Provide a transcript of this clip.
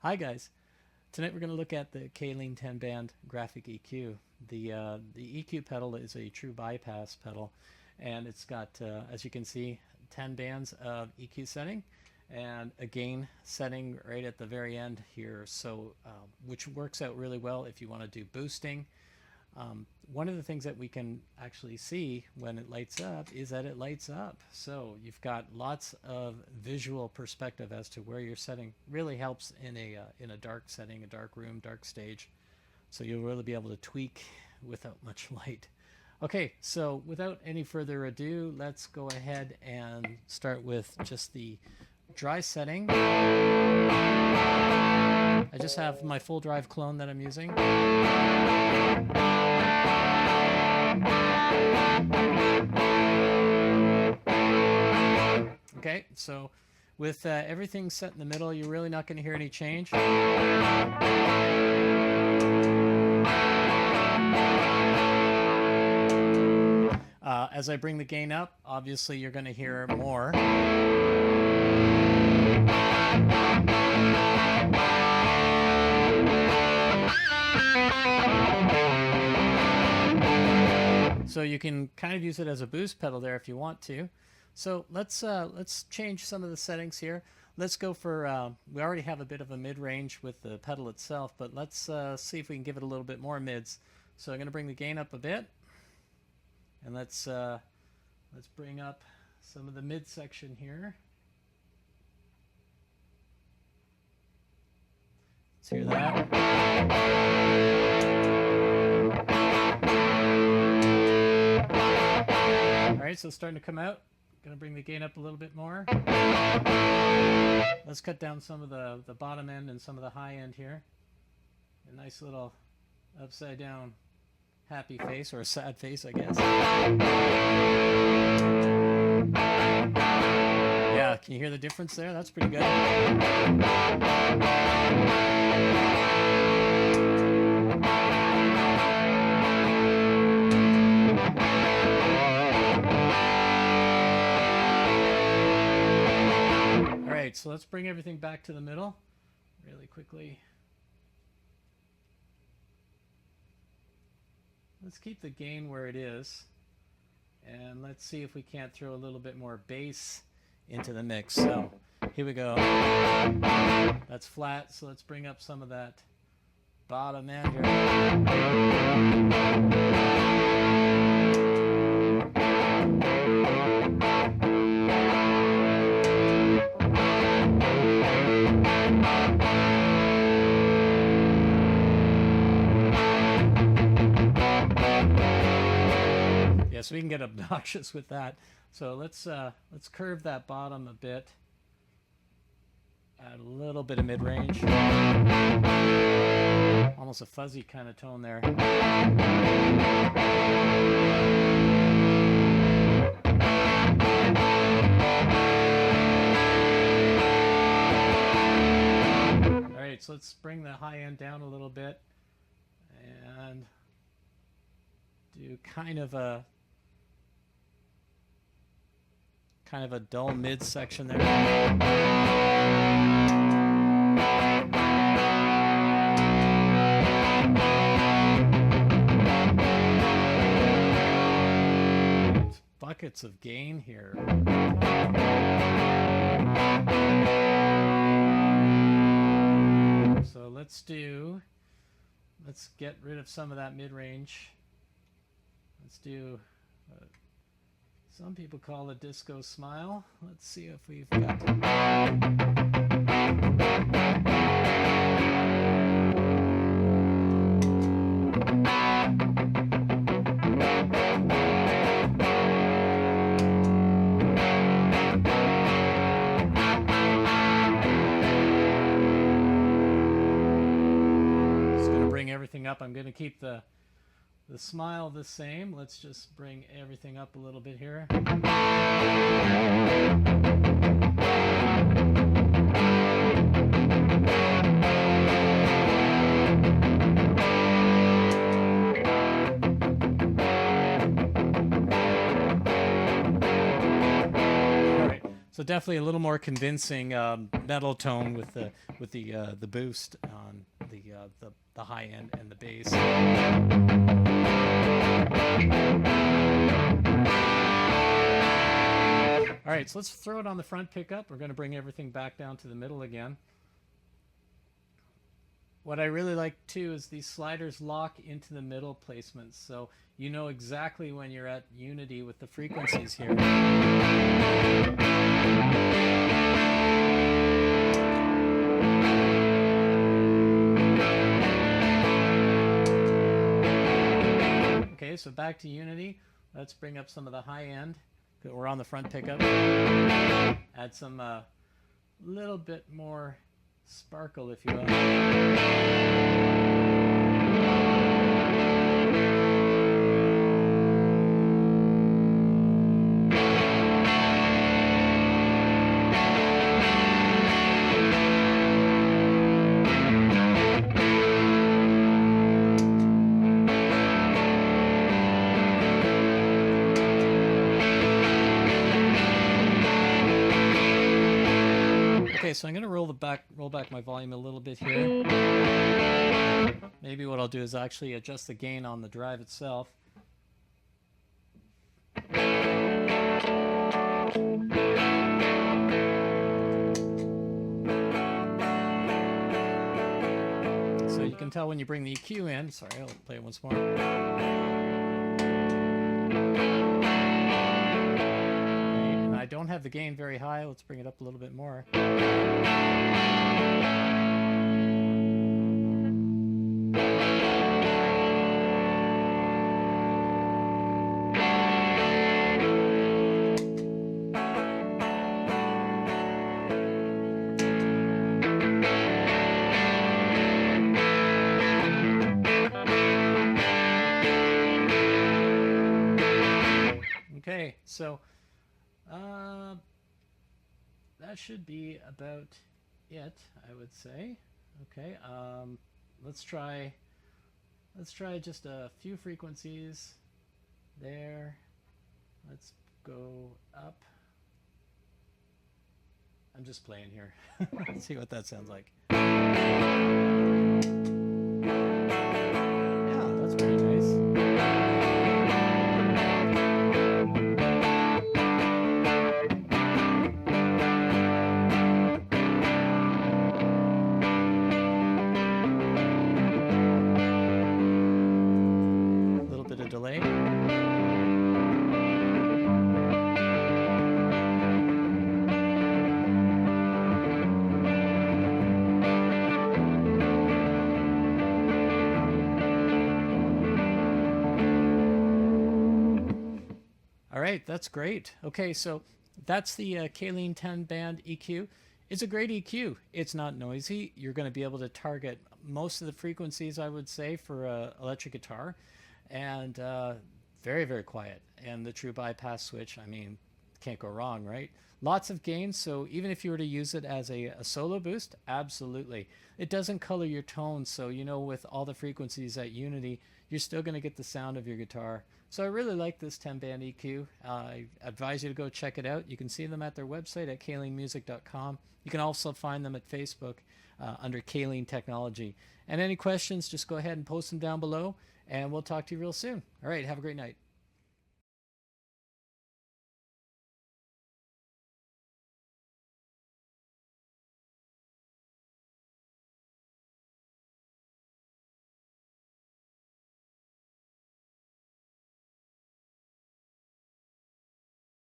Hi guys. Tonight we're going to look at the Caline 10 band graphic EQ. The EQ pedal is a true bypass pedal, and it's got, as you can see, 10 bands of EQ setting and a gain setting right at the very end here, so which works out really well if you want to do boosting. One of the things that we can actually see when it lights up is that it lights up. So you've got lots of visual perspective as to where you're setting. Really helps in a dark setting, a dark room, dark stage. So you'll really be able to tweak without much light. Okay, so without any further ado, let's go ahead and start with just the dry setting. I just have my full drive clone that I'm using. Okay, so with everything set in the middle, you're really not going to hear any change. As I bring the gain up, obviously you're going to hear more. So you can kind of use it as a boost pedal there if you want to. So let's change some of the settings here. Let's go for, we already have a bit of a mid-range with the pedal itself, but let's see if we can give it a little bit more mids. So I'm going to bring the gain up a bit, and let's bring up some of the mid section here. Let's hear that. Alright, so it's starting to come out. Going to bring the gain up a little bit more. Let's cut down some of the bottom end and some of the high end here. A nice little upside down happy face, or a sad face, I guess. Yeah, can you hear the difference there? That's pretty good. Alright, so let's bring everything back to the middle really quickly. Let's keep the gain where it is, and let's see if we can't throw a little bit more bass into the mix. So here we go. That's flat, so let's bring up some of that bottom end here. So we can get obnoxious with that. So let's curve that bottom a bit. Add a little bit of mid-range. Almost a fuzzy kind of tone there. Alright, so let's bring the high end down a little bit and do kind of a dull mid section there. Buckets of gain here. So let's get rid of some of that mid-range. Let's do some people call it disco smile. Let's see if we've got just going to bring everything up. I'm going to keep the smile the same. Let's just bring everything up a little bit here. definitely a little more convincing metal tone with the boost on the high end and the bass. All right, so let's throw it on the front pickup. We're going to bring everything back down to the middle again. What I really like too is these sliders lock into the middle placements, so you know exactly when you're at unity with the frequencies here. Okay, so back to unity. Let's bring up some of the high end. We're on the front pickup. Add some little bit more sparkle, if you will. Okay, so I'm going to roll back my volume a little bit here. Maybe what I'll do is actually adjust the gain on the drive itself. So you can tell when you bring the EQ in. Sorry, I'll play it once more. I don't have the gain very high. Let's bring it up a little bit more. Okay, so that should be about it, I would say. Okay, let's try just a few frequencies there. Let's go up. I'm just playing here. Let's see what that sounds like. Yeah, that's pretty nice. Delay. All right, that's great. Okay, so that's the Caline 10 band EQ. It's a great EQ. It's not noisy. You're going to be able to target most of the frequencies, I would say, for electric guitar. And very, very quiet. And the true bypass switch, I mean, can't go wrong, right? Lots of gain, so even if you were to use it as a solo boost, absolutely. It doesn't color your tone, so you know with all the frequencies at unity, you're still going to get the sound of your guitar. So I really like this 10-band EQ. I advise you to go check it out. You can see them at their website at calinemusic.com. You can also find them at Facebook under Caline Technology. And any questions, just go ahead and post them down below. And we'll talk to you real soon. All right, have a great night.